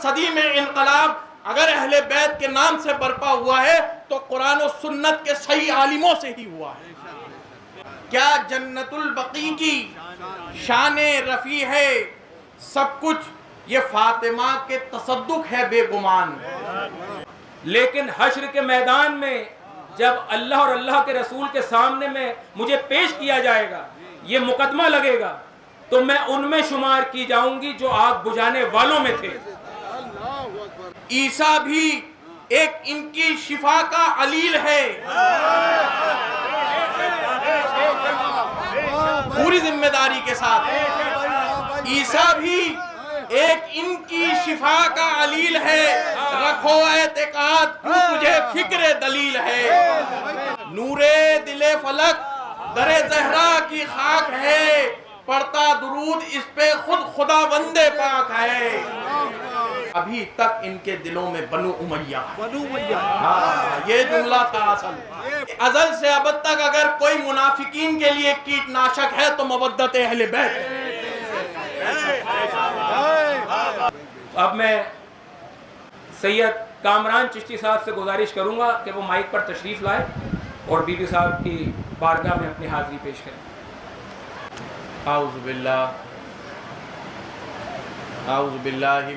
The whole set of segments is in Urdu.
صدی میں انقلاب اگر اہل بیت کے نام سے برپا ہوا ہے تو قرآن و سنت کے صحیح عالموں سے ہی ہوا ہے۔ کیا جنت البقیع کی شان رفیع ہے سب کچھ، یہ فاطمہ کے تصدق ہے بے گمان۔ لیکن حشر کے میدان میں جب اللہ اور اللہ کے رسول کے سامنے میں مجھے پیش کیا جائے گا، یہ مقدمہ لگے گا، تو میں ان میں شمار کی جاؤں گی جو آگ بجھانے والوں میں تھے۔ عیسیٰ بھی ایک ان کی شفا کا علیل ہے، پوری ذمہ داری کے ساتھ۔ عیسیٰ بھی ایک ان کی شفا کا علیل ہے، رکھو اعتقاد کیوں تجھے فکر دلیل ہے۔ نور دل فلک در زہرا کی خاک ہے، پڑھتا درود اس پہ خود خدا بند پاک ہے۔ ابھی تک ان کے دلوں میں بنو امیہ، یہ جملہ تھا اصل۔ ازل سے ابد تک اگر کوئی منافقین کے لیے کیٹناشک ہے تو مودت اہل بیت ہے۔ اب میں سید کامران چشتی صاحب سے گزارش کروں گا کہ وہ مائک پر تشریف لائے اور بی بی صاحب کی بارگاہ میں اپنی حاضری پیش کریں۔ اعوذ باللہ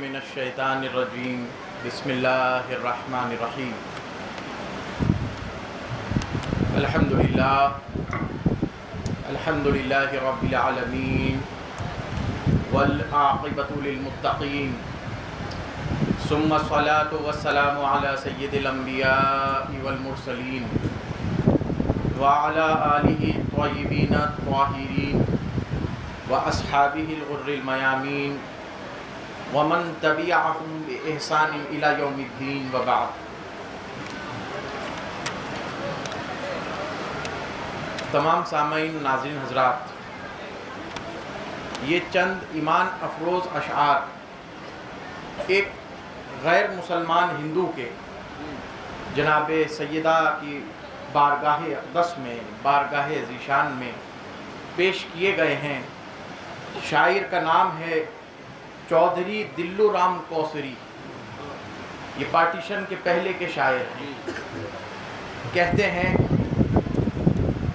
من الشیطان الرجیم، بسم اللہ الرحمن الرحیم۔ الحمدللہ رب العالمین والعاقبۃ للمتقین، ثم الصلاة والسلام علی سید الانبیاء والمرسلین وعلی آلہ الطیبین الطاہرین واصحابہ الغر المیامین ومن تبعهم بإحسان إلى يوم الدین وبعد۔ تمام سامعین ناظرین حضرات، یہ چند ایمان افروز اشعار ایک غیر مسلمان ہندو کے جناب سیدہ کی بارگاہ اقدس میں، بارگاہ ذیشان میں پیش کیے گئے ہیں۔ شاعر کا نام ہے چودھری دلو رام کوسری، یہ پارٹیشن کے پہلے کے شاعر ہیں۔ کہتے ہیں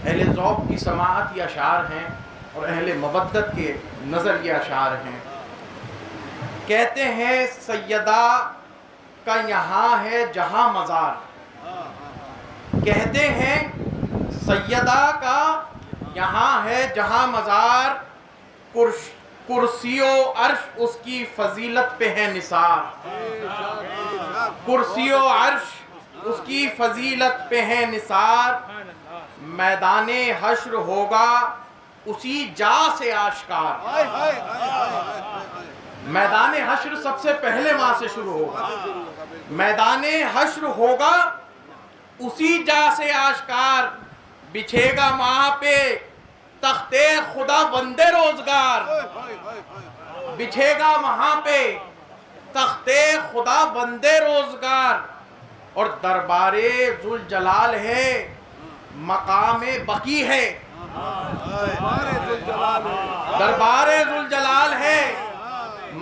اہل ذوق کی سماعت یہ اشعار ہیں اور اہل مودت کے نظر یہ اشعار ہیں۔ کہتے ہیں سیدہ کا یہاں ہے جہاں مزار، کہتے ہیں سیدہ کا یہاں ہے جہاں مزار، کرسی و عرش اس کی فضیلت پہ ہے نثار، کرسی و عرش اس کی فضیلت پہ ہے نثار، میدان حشر ہوگا اسی جا سے آشکار۔ میدان حشر سب سے پہلے وہاں سے شروع ہوگا، میدان حشر ہوگا اسی جا سے آشکار، بچھے گا وہاں پہ تخت خدا بندے روزگار، بچھے گا وہاں پہ تخت خدا بندے روزگار، اور دربار ذوالجلال ہے مقام بقی ہے، دربار ذوالجلال ہے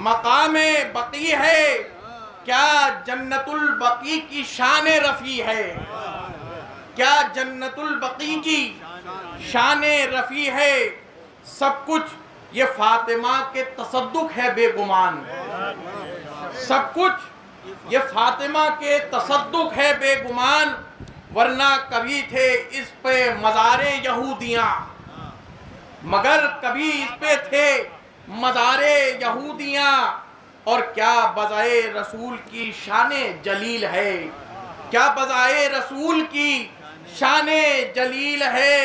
مقام بقی ہے، کیا جنت البقیع کی شان رفیع ہے، کیا جنت البقیع کی شان رفیع ہے سب کچھ، یہ فاطمہ کے تصدق ہے بے گمان، سب کچھ یہ فاطمہ کے تصدق ہے بے گمان، ورنہ کبھی تھے اس پہ مزار یہودیاں، مگر کبھی اس پہ تھے مزار یہودیاں، اور کیا بضائے رسول کی شان جلیل ہے، کیا بضائے رسول کی شان جلیل ہے،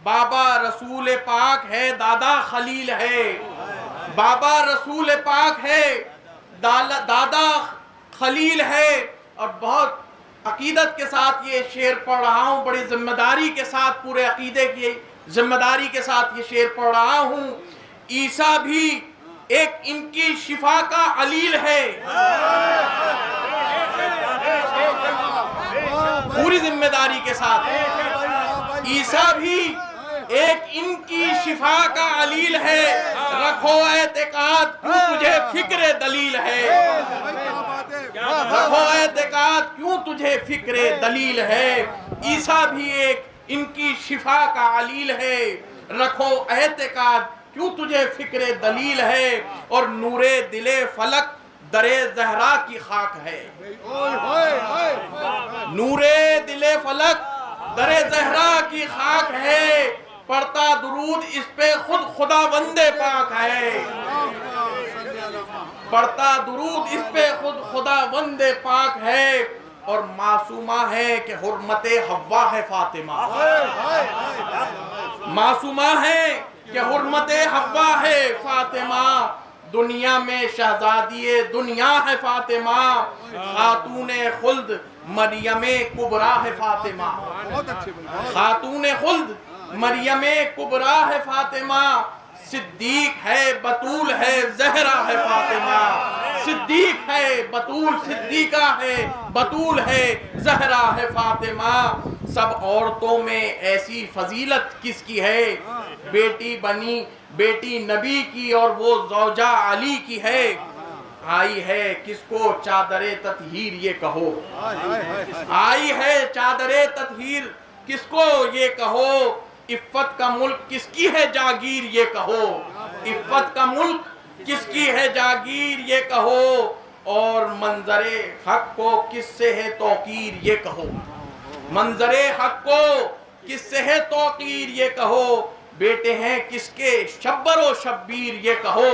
بابا رسول پاک ہے دادا خلیل ہے، بابا رسول پاک ہے دادا خلیل ہے۔ اور بہت عقیدت کے ساتھ یہ شعر پڑھ رہا ہوں، بڑی ذمہ داری کے ساتھ، پورے عقیدے کی ذمہ داری کے ساتھ یہ شعر پڑھ رہا ہوں۔ عیسیٰ بھی ایک ان کی شفا کا علیل ہے، پوری ذمہ داری کے ساتھ۔ عیسیٰ بھی ایک ان کی شفا کا علیل ہے، رکھو اعتقاد کیوں تجھے فکر دلیل ہے۔ رکھو اعتقاد کیوں تجھے فکر دلیل ہے، عیسیٰ بھی ایک ان کی شفا کا علیل ہے، رکھو اعتقاد کیوں تجھے فکر دلیل ہے، اور نور دل فلک در زہرا کی خاک ہے، نور دل فلک در زہرا کی خاک ہے، پڑھتا درود اس پہ خود خدا بند پاک ہے، پڑھتا درود اس پہ خود خدا بند پاک ہے، اور معصومہ ہے کہ حرمت حوا ہے فاطمہ، معصومہ ہے کہ حرمت حوا ہے فاطمہ، دنیا میں شہزادی دنیا ہے فاطمہ، خاتون خلد مریم کبریٰ ہے فاطمہ، خاتون خلد مریم کبریٰ ہے فاطمہ، صدیق ہے بطول ہے زہرا ہے فاطمہ، صدیق ہے بطول صدیقہ ہے بطول ہے زہرا ہے فاطمہ، سب عورتوں میں ایسی فضیلت کس کی ہے، بیٹی بنی بیٹی نبی کی اور وہ زوجہ علی کی ہے، آئی ہے کس کو چادر تطہیر یہ کہو، آئی ہے چادر تطہیر کس کو یہ کہو، عفت کا ملک کس کی ہے جاگیر یہ کہو، عفت کا ملک کس کی ہے جاگیر یہ کہو، اور منظر حق کو کس سے ہے توقیر یہ کہو، منظر حق کو کس سے ہے توقیر یہ کہو، بیٹے ہیں کس کے شبر و شبیر یہ کہو،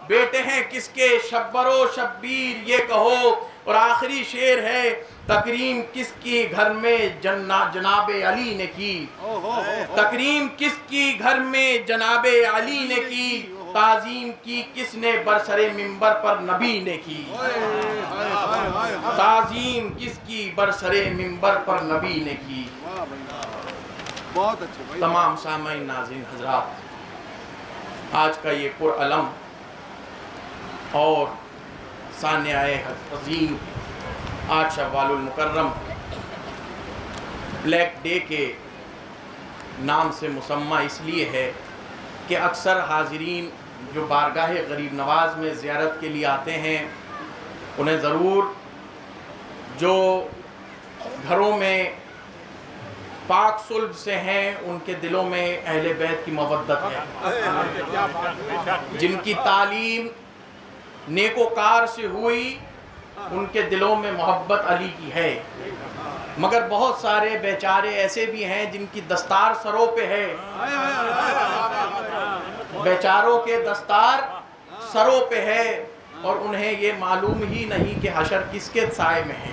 بیٹے ہیں کس کے شبر و شبیر یہ کہو، اور آخری شعر ہے تکریم کس کی گھر میں جناب علی نے کی، تکریم کس کی گھر میں جناب علی نے کی، تعظیم کی کس نے برسر منبر پر نبی نے کی، تعظیم کس کی برسر منبر پر نبی نے کی۔ تمام سامعین ناظرین حضرات، آج کا یہ پرعلم اور ثانیہ عظیم 8 شوال المکرم بلیک ڈے کے نام سے مسمى اس لیے ہے کہ اکثر حاضرین جو بارگاہ غریب نواز میں زیارت کے لیے آتے ہیں انہیں ضرور جو گھروں میں پاک صلب سے ہیں ان کے دلوں میں اہل بیت کی محبت ہے، جن کی تعلیم نیکوکار سے ہوئی ان کے دلوں میں محبت علی کی ہے، مگر بہت سارے بیچارے ایسے بھی ہیں جن کی دستار سروں پہ ہے، بیچاروں کے دستار سروں پہ ہے اور انہیں یہ معلوم ہی نہیں کہ حشر کس کے سائے میں ہے۔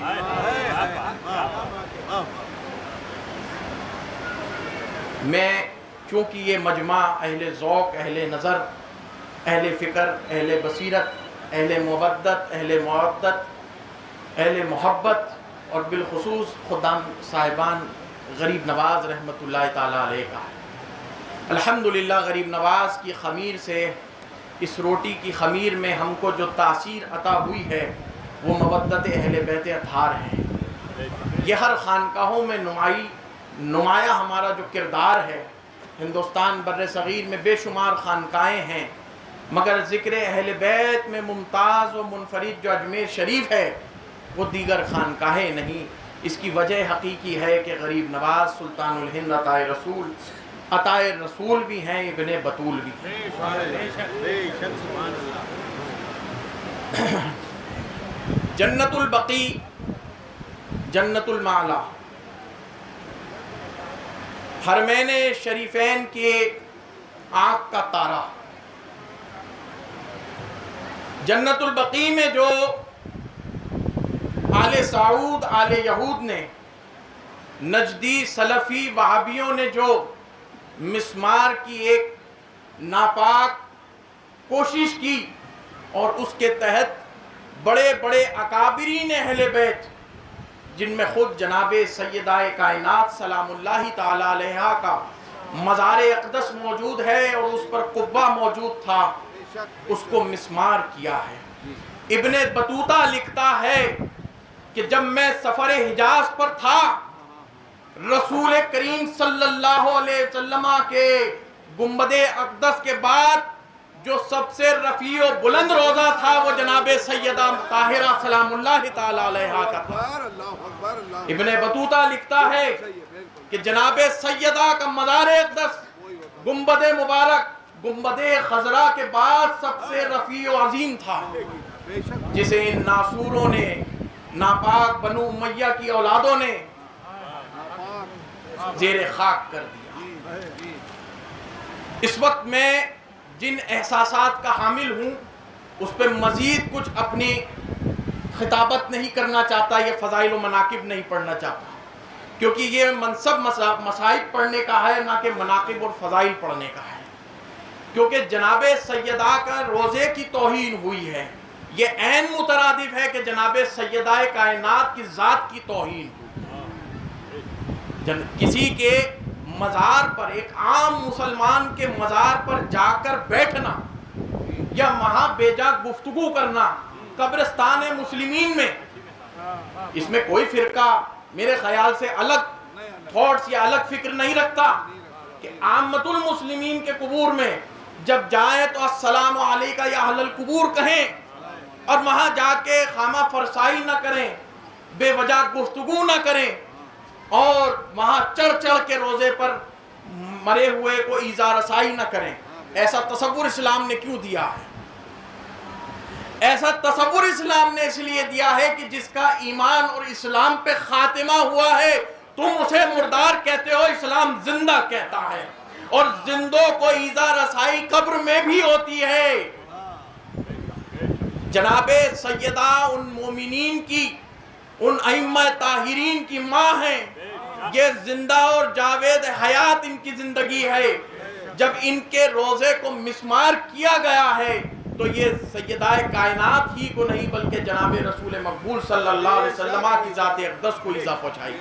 میں چونکہ یہ مجمع اہل ذوق، اہل نظر، اہل فکر، اہل بصیرت، اہل مودت، اہل مودت، اہل محبت اور بالخصوص خدام صاحبان غریب نواز رحمۃ اللہ تعالیٰ علیہ کا ہے۔ الحمدللہ غریب نواز کی خمیر سے، اس روٹی کی خمیر میں ہم کو جو تاثیر عطا ہوئی ہے وہ مودت اہل بیت اطہار ہے۔ یہ ہر خانقاہوں میں نمایاں ہمارا جو کردار ہے، ہندوستان بر صغیر میں بے شمار خانقاہیں ہیں، مگر ذکر اہل بیت میں ممتاز و منفرد جو اجمیر شریف ہے وہ دیگر خانقاہیں نہیں۔ اس کی وجہ حقیقی ہے کہ غریب نواز سلطان الہند عطائے رسول بھی ہیں، ابن بطول بھی ہیں۔ جنت البقیع، جنت المعلا، حرمین شریفین کے آنکھ کا تارہ، جنت البقیع میں جو آل سعود آل یہود نے، نجدی سلفی وہابیوں نے جو مسمار کی ایک ناپاک کوشش کی اور اس کے تحت بڑے بڑے اکابرین اہل بیت جن میں خود جناب سیدہ کائنات سلام اللہ تعالی علیہا کا مزار اقدس موجود ہے اور اس پر قبہ موجود تھا، اس کو مسمار کیا ہے۔ ابن بطوطہ لکھتا ہے کہ جب میں سفر حجاز پر تھا، رسول کریم صلی اللہ علیہ وسلم کے گنبد اقدس کے بعد جو سب سے رفیع و بلند روزہ تھا وہ جناب سیدہ طاہرہ سلام اللہ تعالی علیہا کا تھا۔ ابن بطوطہ لکھتا ہے کہ جناب سیدہ کا مزار اقدس گنبد مبارک گنبد خضرا کے بعد سب سے رفیع و عظیم تھا، جسے ان ناسوروں نے، ناپاک بنو امیہ کی اولادوں نے زیر خاک کر دیا۔ اس وقت میں جن احساسات کا حامل ہوں اس پہ مزید کچھ اپنی خطابت نہیں کرنا چاہتا، یہ فضائل و مناقب نہیں پڑھنا چاہتا، کیونکہ یہ منصب مصائب پڑھنے کا ہے، نہ کہ مناقب اور فضائل پڑھنے کا ہے، کیونکہ جناب سیدہ کا روزے کی توہین ہوئی ہے۔ یہ عین مترادف ہے کہ جناب سیدہ کائنات کی ذات کی توہین ہوئی۔ کسی کے مزار پر، ایک عام مسلمان کے مزار پر جا کر بیٹھنا یا وہاں بے جا گفتگو کرنا قبرستان مسلمین میں، اس میں کوئی فرقہ میرے خیال سے الگ تھاٹس یا الگ فکر نہیں رکھتا کہ عامت المسلمین کے قبور میں جب جائیں تو السلام علیکہ یا اہل القبور کہیں، اور وہاں جا کے خامہ فرسائی نہ کریں، بے وجہ گفتگو نہ کریں، اور وہاں چڑھ چڑھ کے روزے پر مرے ہوئے کو ایذا رسائی نہ کریں۔ ایسا تصور اسلام نے کیوں دیا ہے؟ ایسا تصور اسلام نے اس لیے دیا ہے کہ جس کا ایمان اور اسلام پہ خاتمہ ہوا ہے تم اسے مردار کہتے ہو، اسلام زندہ کہتا ہے، اور زندوں کو ایذا رسائی قبر میں بھی ہوتی ہے۔ جناب سیدہ ان مومنین کی، ان ائمہ طاہرین کی ماں ہیں، یہ زندہ اور جاوید حیات ان کی زندگی ہے۔ جب ان کے روزے کو مسمار کیا گیا ہے تو یہ سیدہ کائنات ہی کو نہیں بلکہ جناب رسول مقبول صلی اللہ علیہ وسلم کی ذات اقدس کو ایذا پہنچائی۔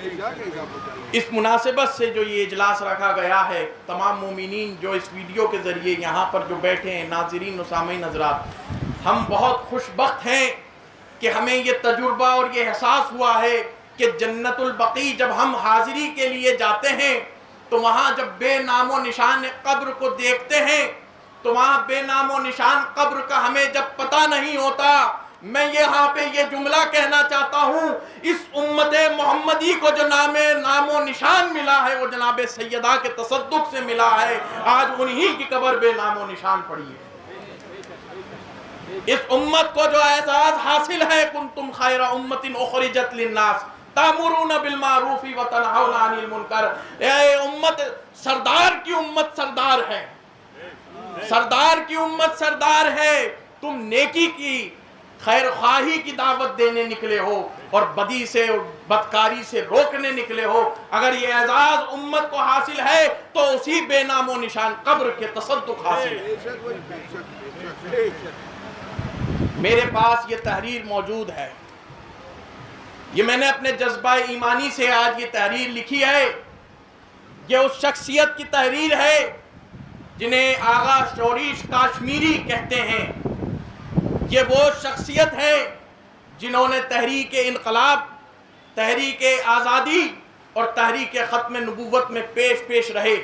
اس مناسبت سے جو یہ اجلاس رکھا گیا ہے، تمام مومنین جو اس ویڈیو کے ذریعے یہاں پر جو بیٹھے ہیں، ناظرین و سامعین حضرات، ہم بہت خوش بخت ہیں کہ ہمیں یہ تجربہ اور یہ احساس ہوا ہے کہ جنت البقیع جب ہم حاضری کے لیے جاتے ہیں تو وہاں جب بے نام و نشان قبر کو دیکھتے ہیں تو وہاں بے نام و نشان قبر کا ہمیں جب پتہ نہیں ہوتا، میں یہاں پہ یہ جملہ کہنا چاہتا ہوں، اس امت محمدی کو جو نام و نشان ملا ہے وہ جناب سیدہ کے تصدق سے ملا ہے۔ آج انہی کی قبر بے نام و نشان پڑی ہے۔ اس امت کو جو اعزاز حاصل ہے، کنتم خیر امت اخرجت للناس تأمرون بالمعروف وتنہون عن المنکر، اے امت، سردار کی امت سردار ہے، سردار کی امت سردار ہے، تم نیکی کی، خیر خواہی کی دعوت دینے نکلے ہو اور بدی سے اور بدکاری سے روکنے نکلے ہو۔ اگر یہ اعزاز امت کو حاصل ہے تو اسی بے نام و نشان قبر کے تصدق حاصل ہے۔ میرے پاس یہ تحریر موجود ہے، یہ میں نے اپنے جذبہ ایمانی سے آج یہ تحریر لکھی ہے۔ یہ اس شخصیت کی تحریر ہے جنہیں آغا شوریش کاشمیری کہتے ہیں۔ یہ وہ شخصیت ہے جنہوں نے تحریک انقلاب، تحریک آزادی اور تحریک ختم نبوت میں پیش رہے۔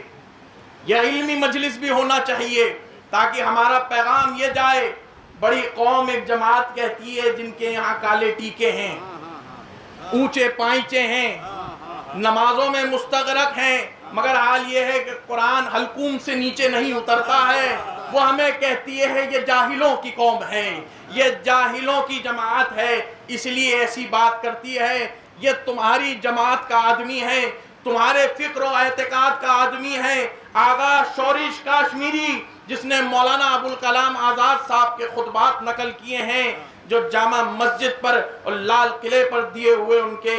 یہ علمی مجلس بھی ہونا چاہیے تاکہ ہمارا پیغام یہ جائے، بڑی قوم ایک جماعت کہتی ہے جن کے یہاں کالے ٹیکے ہیں، اونچے پائچے ہیں، نمازوں میں مستغرق ہیں، مگر حال یہ ہے کہ قرآن حلقوم سے نیچے نہیں اترتا ہے۔ وہ ہمیں کہتی ہے یہ جاہلوں کی قوم ہے، یہ جاہلوں کی جماعت ہے، اس لیے ایسی بات کرتی ہے۔ یہ تمہاری جماعت کا آدمی ہے، تمہارے فکر و اعتقاد کا آدمی ہے۔ آغا شوریش کاشمیری جس نے مولانا ابوالکلام آزاد صاحب کے خطبات نقل کیے ہیں، جو جامع مسجد پر اور لال قلعے پر دیے ہوئے ان کے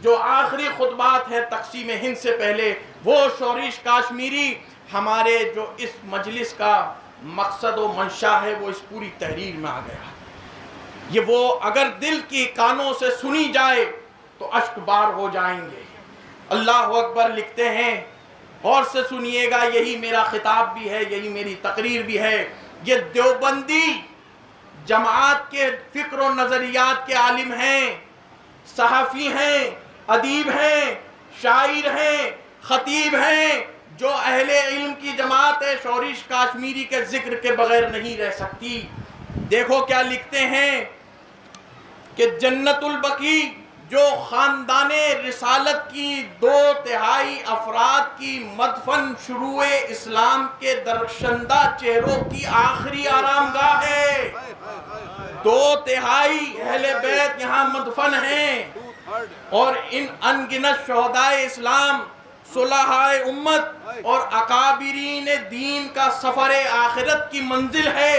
جو آخری خطبات ہیں تقسیم ہند سے پہلے، وہ شوریش کاشمیری ہمارے جو اس مجلس کا مقصد و منشا ہے وہ اس پوری تحریر میں آ گیا۔ یہ وہ اگر دل کی کانوں سے سنی جائے تو اشک بار ہو جائیں گے۔ اللہ اکبر لکھتے ہیں، غور سے سنیے گا، یہی میرا خطاب بھی ہے، یہی میری تقریر بھی ہے۔ یہ دیوبندی جماعت کے فکر و نظریات کے عالم ہیں، صحافی ہیں، ادیب ہیں، شاعر ہیں، خطیب ہیں، جو اہل علم کی جماعت ہے شورش کاشمیری کے ذکر کے بغیر نہیں رہ سکتی۔ دیکھو کیا لکھتے ہیں کہ جنت البقیع جو خاندان رسالت کی 2/3 افراد کی مدفن شروع اسلام کے درخشندہ چہروں کی آخری آرام گاہ ہے، 2/3 اہل بیت یہاں مدفن ہیں، اور ان انگنت شہدائے اسلام، صلحائے امت اور اکابرین دین کا سفر آخرت کی منزل ہے۔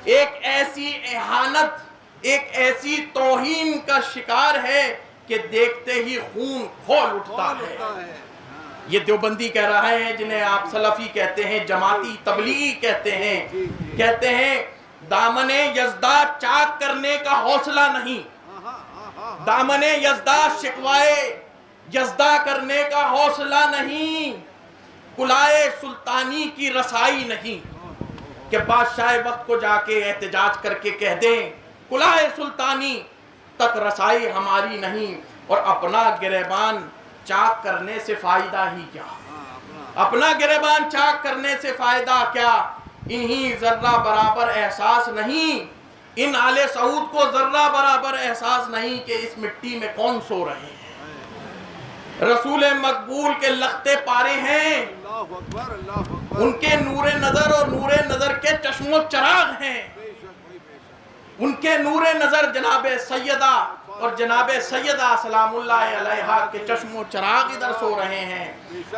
ایک ایسی اہانت، ایک ایسی توہین کا شکار ہے کہ دیکھتے ہی خون کھول اٹھتا ہے۔ یہ دیوبندی کہہ رہا ہے جنہیں آپ سلفی کہتے ہیں، جماعتی تبلیغی کہتے ہیں دامن یزدہ چاک کرنے کا حوصلہ نہیں، دامن یزدہ شکوائے یزدہ کرنے کا حوصلہ نہیں، قلعہ سلطانی کی رسائی نہیں کہ بادشاہ وقت کو جا کے احتجاج کر کے کہہ دیں قلعہ سلطانی تک رسائی ہماری نہیں، اور اپنا گریبان چاک کرنے سے فائدہ ہی کیا، اپنا گریبان چاک کرنے سے فائدہ کیا؟ انہی ذرہ برابر احساس نہیں، ان آل سعود کو ذرہ برابر احساس نہیں کہ اس مٹی میں کون سو رہے ہیں۔ رسول مقبول کے لختے پارے ہیں، ان کے نور نظر اور نور نظر کے چشم و چراغ ہیں، ان کے نور نظر جناب سیدہ اور جناب سیدہ سلام اللہ علیہا کے چشم و چراغ ادھر سو رہے ہیں۔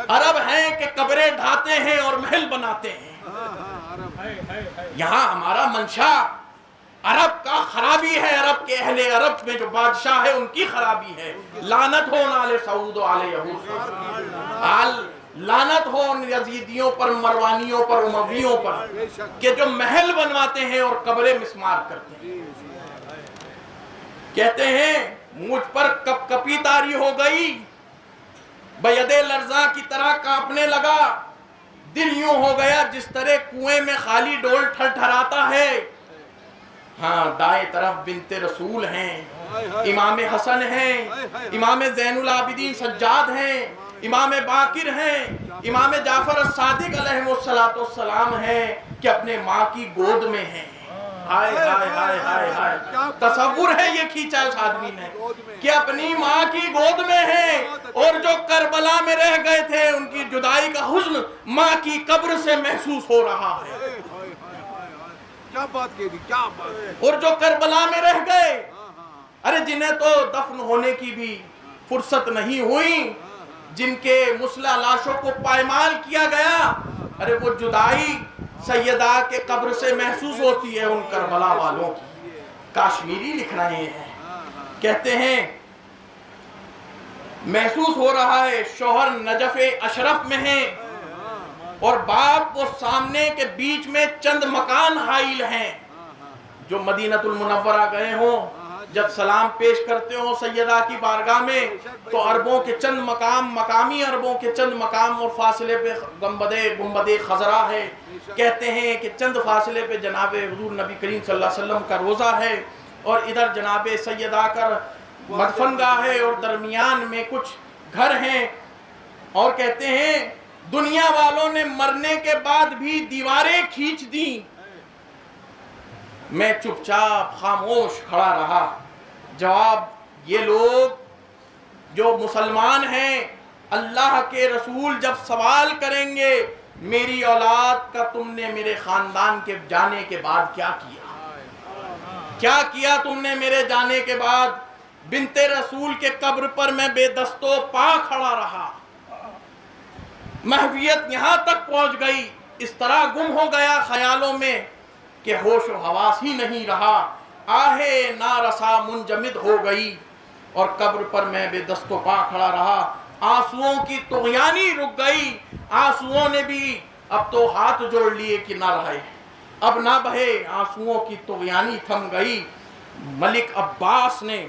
عرب ہیں کہ قبریں ڈھاتے ہیں اور محل بناتے ہیں، یہاں ہمارا منشا عرب کا خرابی ہے، عرب کے اہل عرب میں جو بادشاہ ہے ان کی خرابی ہے۔ لعنت ہو آل سعود و آل یہود، لعنت ہو ان یزیدیوں پر، مروانیوں پر، امویوں پر کہ جو محل بنواتے ہیں اور قبریں مسمار کرتے ہیں۔ کہتے ہیں مجھ پر کپ کپی طاری ہو گئی، بید لرزاں کی طرح کانپنے لگا، دل یوں ہو گیا جس طرح کنویں میں خالی ڈول ٹھٹھراتا ہے۔ ہاں دائیں طرف بنت رسول ہیں، امام حسن ہیں، امام زین العابدین سجاد ہیں، امام باقر ہیں، امام جعفر الصادق علیہ السلام ہیں کہ اپنے ماں کی گود میں ہیں۔ ہائے ہائے ہائے ہائے ہائے، تصور ہے یہ کھینچا اس آدمی نے کہ اپنی ماں کی گود میں ہیں، اور جو کربلا میں رہ گئے تھے ان کی جدائی کا حزن ماں کی قبر سے محسوس ہو رہا ہے۔ کیا بات کہہ دی، کیا بات، اور جو کربلا میں رہ گئے، ارے جنہیں تو دفن ہونے کی بھی فرصت نہیں ہوئی، جن کے مسلح لاشوں کو پائمال کیا گیا، ارے وہ جدائی سیدہ کے قبر سے محسوس ہوتی ہے ان کربلا والوں کی۔ کاشمیری لکھ رہے ہیں، کہتے ہیں محسوس ہو رہا ہے شوہر نجف اشرف میں ہیں اور باپ وہ سامنے کے بیچ میں چند مکان حائل ہیں۔ جو مدینہ المنورہ گئے ہوں، جب سلام پیش کرتے ہوں سیدہ کی بارگاہ میں تو عربوں کے چند مقام، مقامی عربوں کے چند مقام اور فاصلے پہ گنبد خضرا ہے۔ کہتے ہیں کہ چند فاصلے پہ جناب حضور نبی کریم صلی اللہ علیہ وسلم کا روضہ ہے، اور ادھر جناب سیدہ کا مدفن گاہ ہے، اور درمیان میں کچھ گھر ہیں۔ اور کہتے ہیں دنیا والوں نے مرنے کے بعد بھی دیواریں کھینچ دیں، میں چپ چاپ خاموش کھڑا رہا۔ جواب یہ لوگ جو مسلمان ہیں، اللہ کے رسول جب سوال کریں گے میری اولاد کا تم نے میرے خاندان کے جانے کے بعد کیا کیا، کیا کیا تم نے میرے جانے کے بعد؟ بنت رسول کے قبر پر میں بے دست و پا کھڑا رہا، محویت یہاں تک پہنچ گئی، اس طرح گم ہو گیا خیالوں میں کہ ہوش و حواس ہی نہیں رہا، آہے نارسا منجمد ہو گئی، اور قبر پر میں بے دست و پا کھڑا رہا۔ آنسوؤں کی طغیانی رک گئی، آنسوؤں نے بھی اب تو ہاتھ جوڑ لیے کہ نہ رہے، اب نہ بہے، آنسوؤں کی طغیانی تھم گئی۔ ملک عباس نے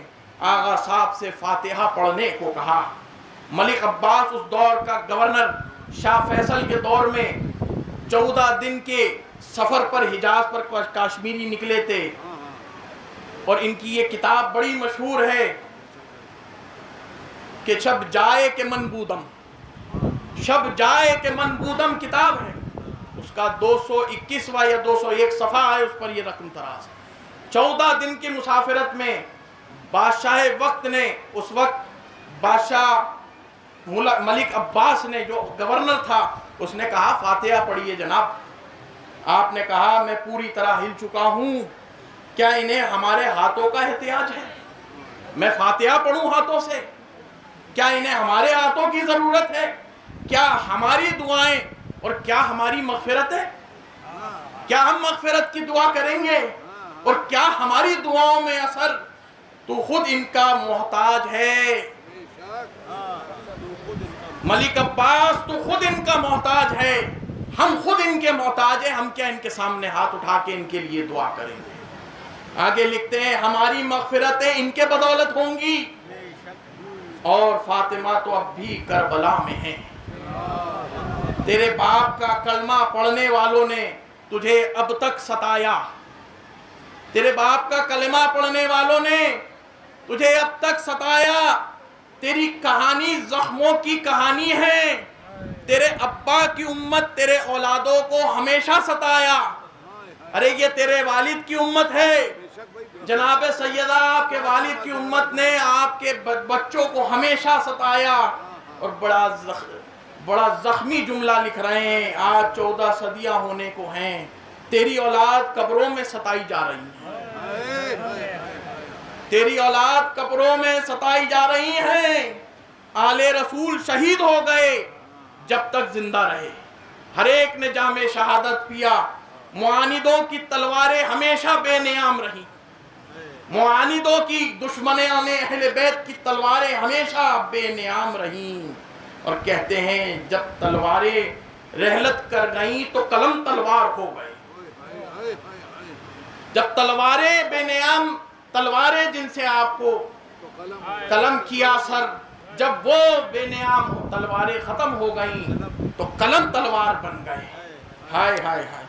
آغا صاحب سے فاتحہ پڑھنے کو کہا۔ ملک عباس اس دور کا گورنر، شاہ فیصل کے دور میں 14 دن کے سفر پر حجاز پر کاشمیری نکلے تھے، اور ان کی یہ کتاب بڑی مشہور ہے کہ شب جائے کہ من بودم، شب جائے کہ منبودم کتاب ہے، اس کا 221واں یا 201 صفحہ ہے، اس پر یہ رقم تراز ہے۔ 14 دن کی مسافرت میں بادشاہ وقت نے، اس وقت بادشاہ ملک عباس نے جو گورنر تھا، اس نے کہا فاتحہ پڑھیے جناب۔ آپ نے کہا میں پوری طرح ہل چکا ہوں، کیا انہیں ہمارے ہاتھوں کا احتیاج ہے؟ میں فاتحہ پڑھوں ہاتھوں سے؟ کیا انہیں ہمارے ہاتھوں کی ضرورت ہے؟ کیا ہماری دعائیں اور کیا ہماری مغفرت ہے؟ کیا ہم مغفرت کی دعا کریں گے؟ اور کیا ہماری دعاؤں میں اثر؟ تو خود ان کا محتاج ہے ملک عباس، تو خود ان کا محتاج ہے، ہم خود ان کے محتاج ہیں، ہم کیا ان کے سامنے ہاتھ اٹھا کے ان کے لیے دعا کریں گے؟ آگے لکھتے ہیں ہماری مغفرتیں ان کے بدولت ہوں گی، اور فاطمہ تو اب بھی کربلا میں ہیں۔ تیرے باپ کا کلمہ پڑھنے والوں نے تجھے اب تک ستایا، تیرے باپ کا کلمہ پڑھنے والوں نے تجھے اب تک ستایا، تیری کہانی زخموں کی کہانی ہے، تیرے ابا کی امت تیرے اولادوں کو ہمیشہ ستایا۔ ارے یہ تیرے والد کی امت ہے، جناب سیدہ آپ کے والد کی امت نے آپ کے بچوں کو ہمیشہ ستایا، اور بڑا زخمی جملہ لکھ رہے ہیں، آج 14 صدیاں ہونے کو ہیں، تیری اولاد قبروں میں ستائی جا رہی ہے، تیری اولاد قبروں میں ستائی جا رہی ہیں۔ آل رسول شہید ہو گئے جب تک زندہ رہے، ہر ایک نے جام شہادت پیا، معاندوں کی تلواریں ہمیشہ بے نیام رہی، معاندوں کی دشمنان اہل بیت کی تلواریں ہمیشہ بے نیام رہیں، اور کہتے ہیں جب تلواریں رحلت کر گئیں تو قلم تلوار ہو گئے، جب تلواریں بے نیام، تلواریں جن سے آپ کو قلم کیا سر، جب وہ بے نیام تلواریں ختم ہو گئیں تو قلم تلوار بن گئے۔ ہائے ہائے ہائے،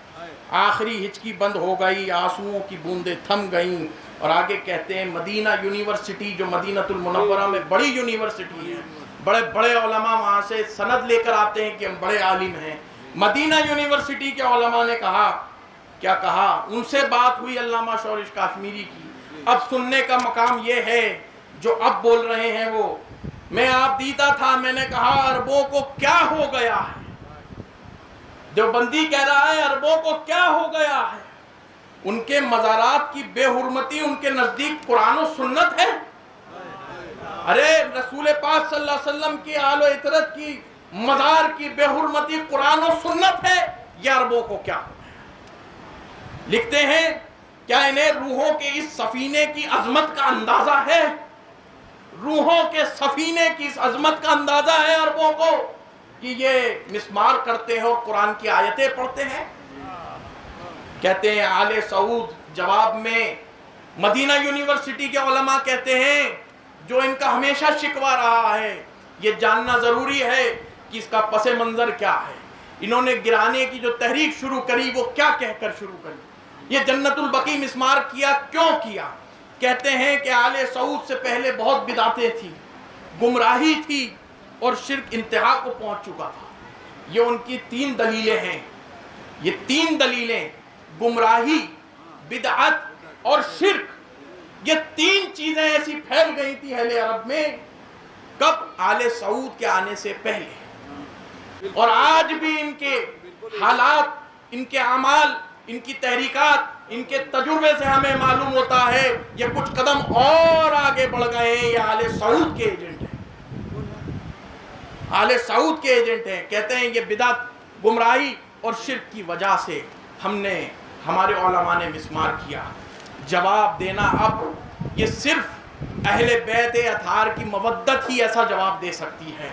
آخری ہچکی بند ہو گئی، آنسوؤں کی بوندیں تھم گئیں، اور آگے کہتے ہیں مدینہ یونیورسٹی جو مدینہ المنورہ میں بڑی یونیورسٹی ہے، بڑے بڑے علماء وہاں سے سند لے کر آتے ہیں کہ ہم بڑے عالم ہیں، مدینہ یونیورسٹی کے علماء نے کہا، کیا کہا؟ ان سے بات ہوئی علامہ شورش کاشمیری کی، اب سننے کا مقام یہ ہے جو اب بول رہے ہیں وہ، میں آپ دیتا تھا، میں نے کہا عربوں کو کیا ہو گیا ہے، دیوبندی کہہ رہا ہے عربوں کو کیا ہو گیا ہے، ان کے مزارات کی بے حرمتی ان کے نزدیک قرآن و سنت ہے؟ ارے رسول پاک صلی اللہ علیہ وسلم کی آل و عطرت کی مزار کی بے حرمتی قرآن و سنت ہے، یہ عربوں کو کیا ہو گیا؟ لکھتے ہیں کیا انہیں روحوں کے اس سفینے کی عظمت کا اندازہ ہے؟ روحوں کے سفینے کی اس عظمت کا اندازہ ہے عربوں کو کہ یہ مسمار کرتے ہیں اور قرآن کی آیتیں پڑھتے ہیں؟ کہتے ہیں آل سعود جواب میں، مدینہ یونیورسٹی کے علماء کہتے ہیں جو ان کا ہمیشہ شکوہ رہا ہے، یہ جاننا ضروری ہے کہ اس کا پس منظر کیا ہے، انہوں نے گرانے کی جو تحریک شروع کری وہ کیا کہہ کر شروع کری، یہ جنت البقیع مسمار کیا کیوں کیا؟ کہتے ہیں کہ آل سعود سے پہلے بہت بدعتیں تھی، گمراہی تھی، اور شرک انتہا کو پہنچ چکا تھا۔ یہ ان کی 3 دلیلیں ہیں، یہ 3 دلیلیں، گمراہی، بدعت اور شرک، یہ 3 چیزیں ایسی پھیل گئی تھی اہل عرب میں، کب؟ آل سعود کے آنے سے پہلے، اور آج بھی ان کے حالات، ان کے اعمال، ان کی تحریکات، ان کے تجربے سے ہمیں معلوم ہوتا ہے یہ کچھ قدم اور آگے بڑھ گئے ہیں، یہ آل سعود کے ایجنٹ ہیں، آل سعود کے ایجنٹ ہیں۔ کہتے ہیں یہ بدعت، گمراہی اور شرک کی وجہ سے ہمارے علماء نے مسمار کیا۔ جواب دینا اب یہ صرف اہل بیت اطہار کی مودت ہی ایسا جواب دے سکتی ہے۔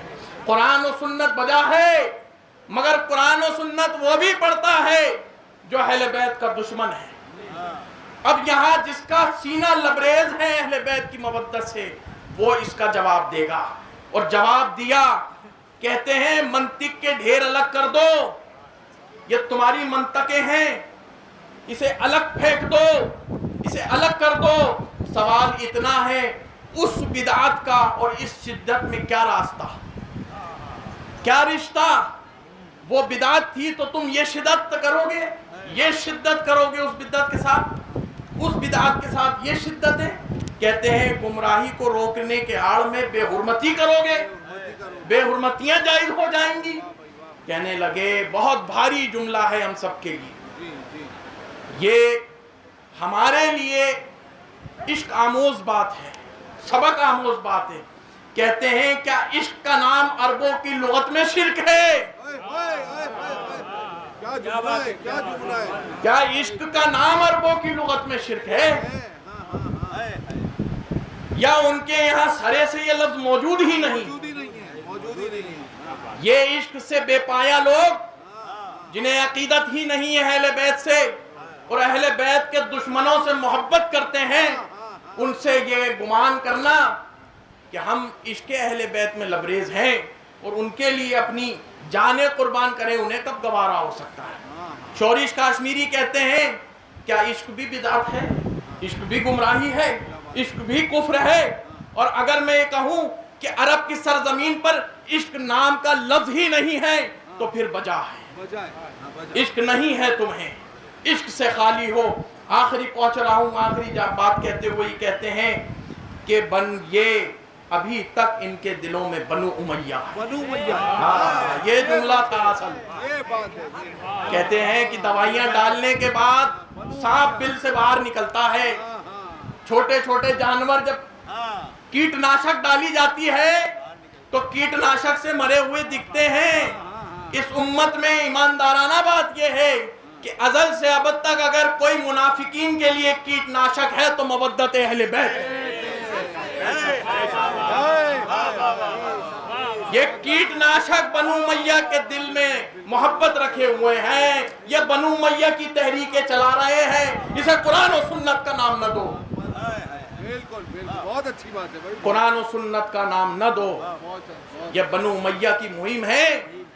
قرآن و سنت بجا ہے، مگر قرآن و سنت وہ بھی پڑھتا ہے جو اہل بیت کا دشمن ہے۔ اب یہاں جس کا سینہ لبریز ہے اہل بیت کی مودت سے، وہ اس کا جواب دے گا، اور جواب دیا۔ کہتے ہیں منطق کے ڈھیر الگ کر دو، یہ تمہاری منطقیں ہیں، اسے الگ پھینک دو، اسے الگ کر دو۔ سوال اتنا ہے اس بدعت کا اور اس شدت میں کیا راستہ؟ کیا رشتہ؟ وہ بدعت تھی تو تم یہ شدت کرو گے، یہ شدت کرو گے اس بدعت کے ساتھ، اس بدعت کے ساتھ یہ شدت ہے؟ کہتے ہیں گمراہی کو روکنے کے آڑ میں بے حرمتی کرو گے، بے حرمتیاں جائز ہو جائیں گی۔ کہنے لگے بہت بھاری جملہ ہے ہم سب کے لیے، یہ ہمارے لیے عشق آموز بات ہے، سبق آموز بات ہے۔ کہتے ہیں کیا عشق کا نام عربوں کی لغت میں شرک ہے؟ کیا جملہ ہے، کیا جملہ ہے۔ کیا عشق کا نام عربوں کی لغت میں شرک ہے؟ یا ان کے یہاں سرے سے یہ لفظ موجود ہی نہیں؟ موجود ہی نہیں ہے، موجود ہی نہیں ہے۔ یہ عشق سے بے پایا لوگ جنہیں عقیدت ہی نہیں ہے اہل بیت سے، اور اہل بیت کے دشمنوں سے محبت کرتے ہیں، ان سے یہ گمان کرنا کہ ہم عشق اہل بیت میں لبریز ہیں اور ان کے لیے اپنی جانیں قربان کریں، انہیں کب گوارا ہو سکتا ہے؟ شورش کاشمیری کہتے ہیں کیا عشق بھی بدعت ہے، عشق بھی گمراہی ہے، عشق بھی کفر ہے؟ اور اگر میں یہ کہوں کہ عرب کی سرزمین پر عشق نام کا لفظ ہی نہیں ہے تو پھر بجا ہے، عشق نہیں ہے تمہیں، عشق سے خالی ہو۔ آخری پہنچ رہا ہوں، آخری بات کہتے ہوئے یہ کہتے ہیں کہ یہ ابھی تک ان کے دلوں میں بنو امیہ ہے۔ بنو امیہ، ہاں، یہ جملہ تھا اصل۔ یہ بات ہے۔ کہتے ہیں کہ دوائیاں ڈالنے کے بعد سانپ بل سے باہر نکلتا ہے، چھوٹے چھوٹے جانور جب کیٹ ناشک ڈالی جاتی ہے تو کیٹ ناشک سے مرے ہوئے دکھتے ہیں۔ اس امت میں ایماندارانہ بات یہ ہے کہ ازل سے ابد تک اگر کوئی منافقین کے لیے کیٹ ناشک ہے تو مودت اہل بیت ہے۔ یہ کیٹ ناشک بنو امیہ کے دل میں محبت رکھے ہوئے ہیں، یہ بنو امیہ کی تحریکیں چلا رہے ہیں، اسے قرآن و سنت کا نام نہ دو۔ بالکل بالکل، بہت اچھی بات ہے بھائی، قرآن و سنت کا نام نہ دو۔ یہ بنو امیہ کی مہم ہے،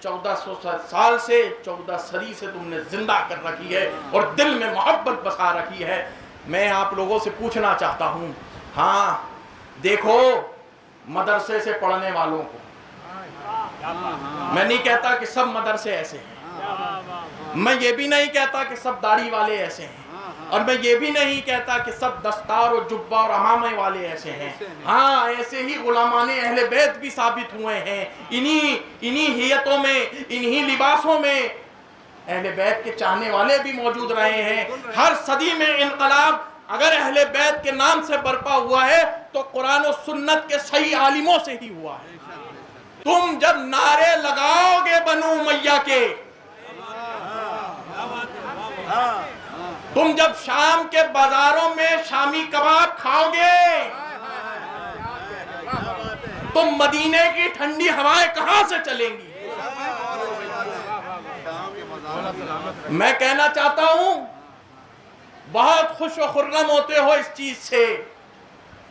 1400 سال سے 14 صدی سے تم نے زندہ کر رکھی ہے اور دل میں محبت بسا رکھی ہے۔ میں آپ لوگوں سے پوچھنا چاہتا ہوں، ہاں دیکھو مدرسے سے پڑھنے والوں کو، میں نہیں کہتا کہ سب مدرسے ایسے ہیں، میں یہ بھی نہیں کہتا کہ سب داڑھی والے ایسے ہیں، اور میں یہ بھی نہیں کہتا کہ سب دستار اور جبہ اور عمامے والے ایسے ہیں۔ ہاں ایسے ہی غلامان اہل بیت بھی ثابت ہوئے ہیں، انہی ہیئتوں میں، انہی لباسوں میں اہل بیت کے چاہنے والے بھی موجود رہے ہیں۔ ہر صدی میں انقلاب اگر اہل بیت کے نام سے برپا ہوا ہے تو قرآن و سنت کے صحیح عالموں سے ہی ہوا ہے۔ تم جب نعرے لگاؤ گے بنو امیہ کے، تم جب شام کے بازاروں میں شامی کباب کھاؤ گے، تم مدینے کی ٹھنڈی ہوائیں کہاں سے چلیں گی؟ میں کہنا چاہتا ہوں بہت خوش و خرم ہوتے ہو اس چیز سے،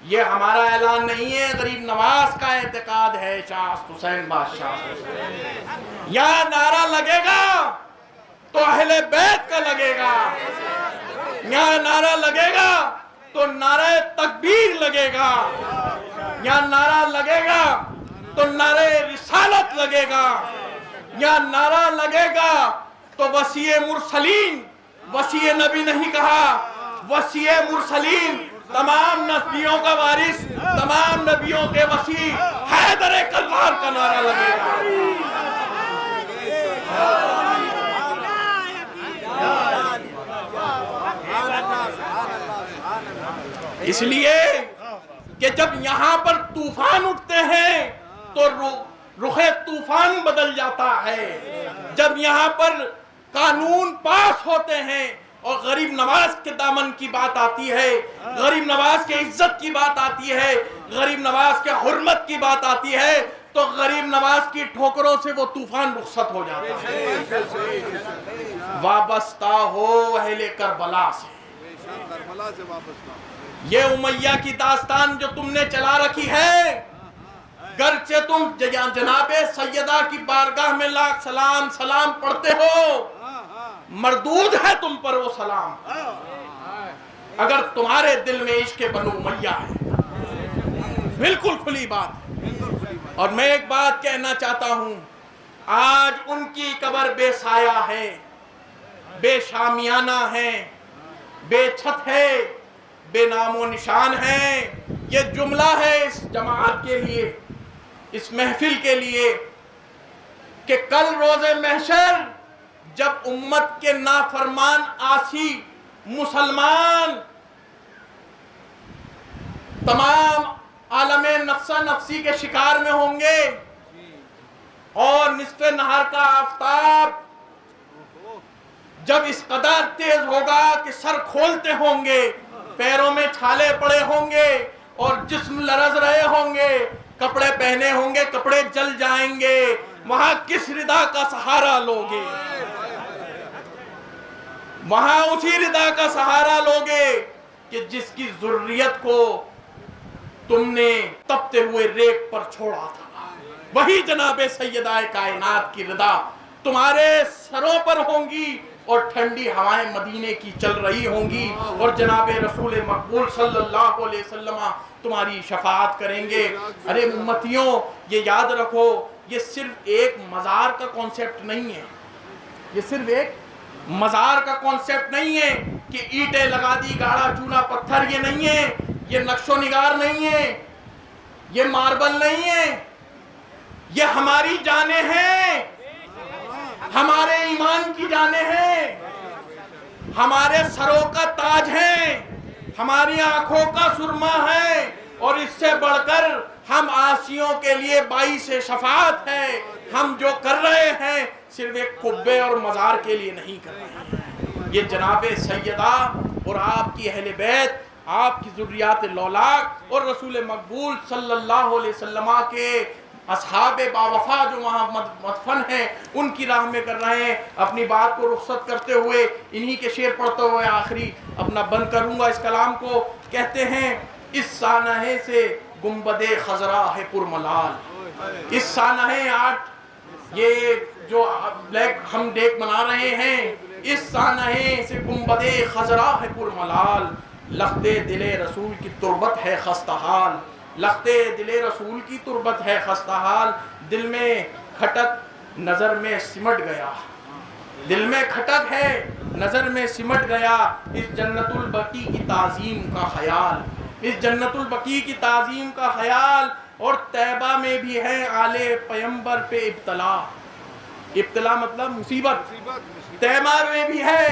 یہ ہمارا اعلان نہیں ہے، غریب نواز کا اعتقاد ہے، شاہ حسین بادشاہ حسین۔ یہاں نعرہ لگے گا تو اہل بیت کا لگے گا، یہاں نعرہ لگے گا تو نعرہ تکبیر لگے گا، یہاں نعرہ لگے گا تو نعرہ رسالت لگے گا، یہاں نعرہ لگے گا تو وسیع مرسلین، وسیع نبی نہیں کہا، وسیع مرسلین، تمام نبیوں کا وارث، تمام نبیوں کے وسیع حیدر کرار کا نعرہ لگے گا۔ اس لیے کہ جب یہاں پر طوفان اٹھتے ہیں تو رخ طوفان بدل جاتا ہے، جب یہاں پر قانون پاس ہوتے ہیں اور غریب نواز کے دامن کی بات آتی ہے، غریب نواز کے عزت کی بات آتی ہے، غریب نواز کے حرمت کی بات آتی ہے، تو غریب نواز کی ٹھوکروں سے وہ طوفان رخصت ہو جاتا ہے۔ وابستہ ہو اہل کربلا سے، یہ امیہ کی داستان جو تم نے چلا رکھی ہے، گرچہ تم جناب سیدہ کی بارگاہ میں لاکھ سلام سلام پڑھتے ہو، مردود ہے تم پر وہ سلام اگر تمہارے دل میں عشق بنو امیہ ہے، بالکل کھلی بات ہے۔ اور میں ایک بات کہنا چاہتا ہوں، آج ان کی قبر بے سایہ ہے، بے شامیانہ ہے، بے چھت ہے، بے نام و نشان ہے۔ یہ جملہ ہے اس جماعت کے لیے، اس محفل کے لیے، کہ کل روز محشر جب امت کے نافرمان عاصی مسلمان تمام عالم نفسا نفسی کے شکار میں ہوں گے اور نصف نہار کا آفتاب جب اس قدر تیز ہوگا کہ سر کھولتے ہوں گے، پیروں میں چھالے پڑے ہوں گے اور جسم لرز رہے ہوں گے، کپڑے پہنے ہوں گے، کپڑے جل جائیں گے، وہاں کس ردا کا سہارا لوگے؟ وہاں اسی ردا کا سہارا لوگے کہ جس کی ذریت کو تم نے تپتے ہوئے ریت پر چھوڑا تھا۔ وہی جناب سیدہ کائنات کی ردا تمہارے سروں پر ہوں گی اور ٹھنڈی ہوائیں مدینے کی چل رہی ہوں گی، اور جناب رسول مقبول صلی اللہ علیہ وسلم تمہاری شفاعت کریں گے۔ ارے امتیوں، یہ یاد رکھو، یہ صرف ایک مزار کا کانسیپٹ نہیں ہے، یہ صرف ایک مزار کا کانسیپٹ نہیں ہے کہ اینٹیں لگا دی، گاڑا چونا پتھر، یہ نہیں ہے، یہ نقش و نگار نہیں ہے، یہ ماربل نہیں ہے، یہ ہماری جانیں ہیں، ہمارے ایمان کی جانیں ہیں، ہمارے سروں کا تاج ہے، ہماری آنکھوں کا سرما ہے، اور اس سے بڑھ کر ہم عاصیوں کے لیے باعث شفاعت ہے۔ ہم جو کر رہے ہیں صرف ایک قبے اور مزار کے لیے نہیں کر رہے ہیں، یہ جناب سیدہ اور آپ کی اہل بیت، آپ کی ذریات لولاک اور رسول مقبول صلی اللہ علیہ وسلم کے اصحاب باوفا جو وہاں مدفن ہیں ان کی راہ میں کر رہے ہیں۔ اپنی بات کو رخصت کرتے ہوئے انہی کے شعر پڑھتے ہوئے آخری اپنا بند کروں گا اس کلام کو۔ کہتے ہیں اس سانحے سے گنبد خضرا ہے پرملال، اس سانحے آرٹ، یہ جو بلیک ہم ڈیک بنا رہے ہیں، اس سانحے سے گنبد خضرا ہے پرملال، لخت دل رسول کی تربت ہے خستہ حال، لخت دل رسول کی تربت ہے خستہ حال، دل میں کھٹک نظر میں سمٹ گیا، دل میں کھٹک ہے نظر میں سمٹ گیا، اس جنت البقیع کی تعظیم کا خیال، اس جنت البقیع کی تعظیم کا خیال۔ اور طیبہ میں بھی ہے آل پیمبر پہ ابتلا، ابتلا مطلب مصیبت، طیبہ میں بھی ہے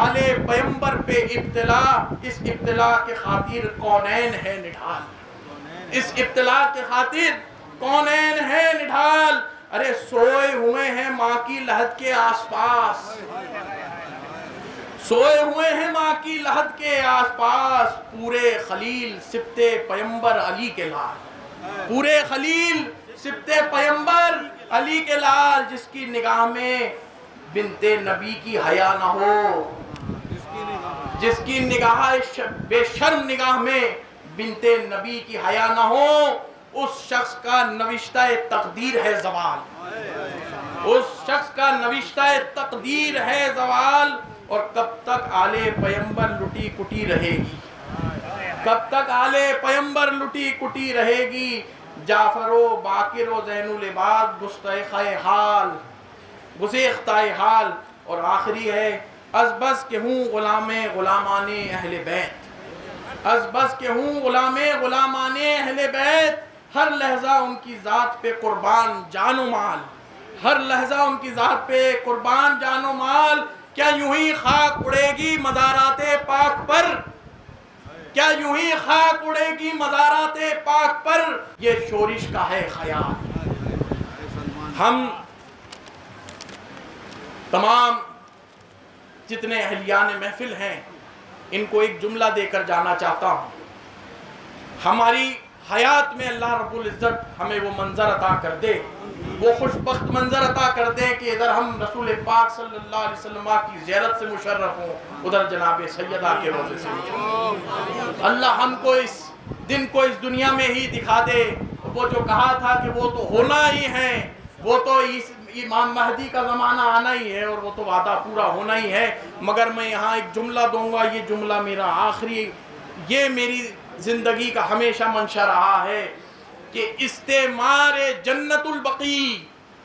آل پیمبر پہ ابتلا، اس ابتلا کے خاطر کونین ہے نڈھال، اس ابتلا کے خاطر کونین ہے نڈھال۔ ارے سوئے ہوئے ہیں ماں کی لحد کے آس پاس، سوئے ہوئے ہیں ماں کی لحد کے آس پاس، پورے خلیل سبط پیمبر علی کے لال، پورے خلیل سبط پیمبر علی کے لال، جس کی نگاہ میں بنت نبی کی حیا نہ ہو، جس کی نگاہ بے شرم نگاہ میں بنت نبی کی حیا نہ ہو، اس شخص کا نوشتہ تقدیر ہے زوال، اس شخص کا نوشتہ تقدیر ہے زوال۔ اور کب تک آل پیمبر لٹی کٹی رہے گی، کب تک آل پیمبر لٹی کٹی رہے گی، جعفر و باقر و زین العباد گستاخ حال، گسیختہ حال۔ اور آخری ہے از بس کہ ہوں غلام غلامان اہل بیت، از بس کہ ہوں غلام غلامان اہل بیت، ہر لحظہ ان کی ذات پہ قربان جان و مال، ہر لحظہ ان کی ذات پہ قربان جان و مال۔ کیا یوں ہی خاک اڑے گی مزارات پاک پر، کیا یوں ہی خاک اڑے گی مزارات پاک پر، یہ شورش کا ہے خیال۔ ہم تمام جتنے اہلیان محفل ہیں ان کو ایک جملہ دے کر جانا چاہتا ہوں۔ ہماری حیات میں اللہ رب العزت ہمیں وہ منظر عطا کر دے، وہ خوش بخت منظر عطا کر دے کہ ادھر ہم رسول پاک صلی اللہ علیہ وسلم کی زیارت سے مشرف ہوں، ادھر جناب سیدہ کے روضے سے مشرف۔ اللہ ہم کو اس دن کو اس دنیا میں ہی دکھا دے۔ وہ جو کہا تھا کہ وہ تو ہونا ہی ہے، وہ تو امام مہدی کا زمانہ آنا ہی ہے اور وہ تو وعدہ پورا ہونا ہی ہے، مگر میں یہاں ایک جملہ دوں گا، یہ جملہ میرا آخری، یہ میری زندگی کا ہمیشہ منشا رہا ہے کہ استعمار جنت البقیع